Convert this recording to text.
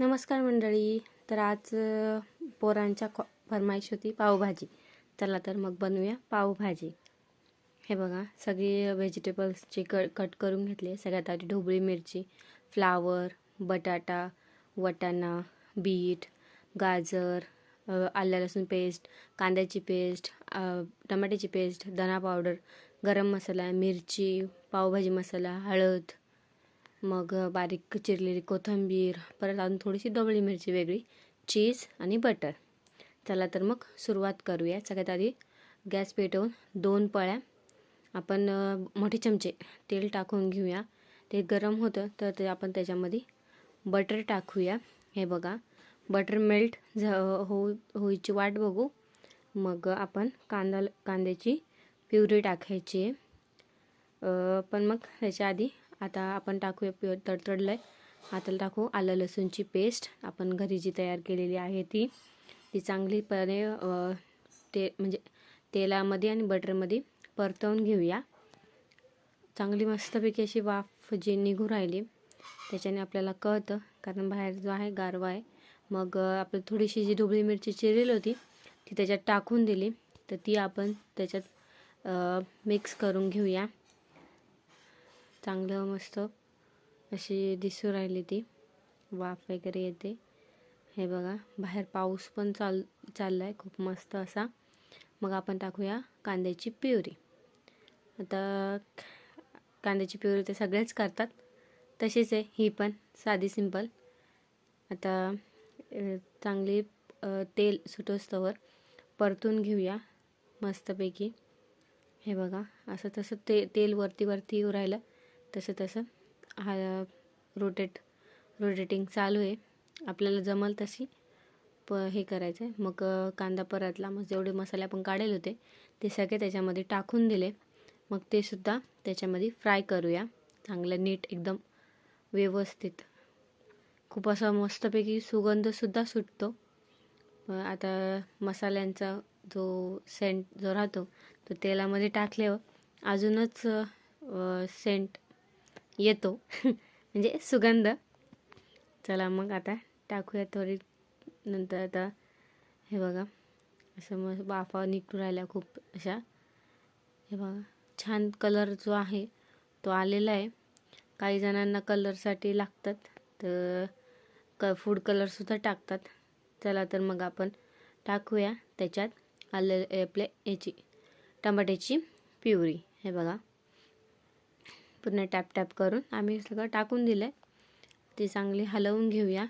नमस्कार मंडळी. तर आज पोरांच्या फरमाईश होती पावभाजी. चला तर मग बनवूया पावभाजी. हे बघा, सगळी व्हेजिटेबल्सची कट करून घेतले. सगळ्यात आधी ढोबळी मिरची, फ्लावर, बटाटा, वाटाणा, बीट, गाजर, आलं लसूण पेस्ट, कांद्याची पेस्ट, टमाट्याची पेस्ट, धना पावडर, गरम मसाला, मिरची, पावभाजी मसाला, हळद, मग बारीक चिरलेली कोथिंबीर, परत अजून थोडीशी ढोबळी मिरची वेगळी, चीज आणि बटर. चला तर मग सुरुवात करूया. सगळ्यात आधी गॅस पेटवून 2 पळ्या आपण मोठे चमचे तेल टाकून घेऊया. ते गरम होतं तर ते आपण त्याच्यामध्ये बटर टाकूया. हे बघा, बटर मेल्ट होईची वाट बघू. मग आपण कांद्याची प्युरी टाकायची आहे. पण मग त्याच्या आधी आता आपण टाकूया, तडतडलं आहे आता टाकू आलं लसूणची पेस्ट. आपण घरी जी तयार केलेली आहे ती चांगलीपणे म्हणजे तेलामध्ये आणि बटरमध्ये परतवून घेऊया. चांगली मस्तपैकी अशी वाफ जी निघू राहिली त्याच्याने आपल्याला कळतं, कारण बाहेर जो आहे गारवा आहे. मग आपली थोडीशी जी ढोबळी मिरची चिरलेली होती ती त्याच्यात टाकून दिली. तर ती आपण त्याच्यात मिक्स करून घेऊया. चांगलं मस्त अशी दिसू राहिली, ती वाफ वगैरे येते. हे बघा, बाहेर पाऊस पण चालला आहे खूप मस्त असा. मग आपण टाकूया कांद्याची प्युरी. आता कांद्याची प्युरी ते सगळेच करतात, तशीच आहे ही पण साधी सिंपल. आता चांगली तेल सुटोस्तवर परतून घेऊया मस्तपैकी. हे बघा, असं तसं तेल वरती येऊ राहिलं तसं रोटेटिंग चालू आहे. आपल्याला जमल तशी हे करायचं आहे. मग कांदा परतला, मग जेवढे मसाले आपण काढले होते ते सगळे त्याच्यामध्ये टाकून दिले. मग ते सुद्धा त्याच्यामध्ये फ्राय करूया चांगलं नीट एकदम व्यवस्थित. खूप असा मस्तपैकी सुगंधसुद्धा सुटतो. आता मसाल्यांचा जो सेंट जो राहतो तो तेलामध्ये टाकल्यावर अजूनच सेंट येतो म्हणजे सुगंध. चला मग आता टाकूया थोडी नंतर. आता हे बघा, असं मग वाफा निघून राहिल्या खूप अशा. हे बघा, छान कलर जो आहे तो आलेला आहे. काही जणांना कलरसाठी लागतात तर फूड कलरसुद्धा टाकतात. चला तर मग आपण टाकूया त्याच्यात टमाट्याची प्युरी. हे बघा, पुन्हा टॅप करून आम्ही सगळं टाकून दिलं आहे. ती चांगली हलवून घेऊया.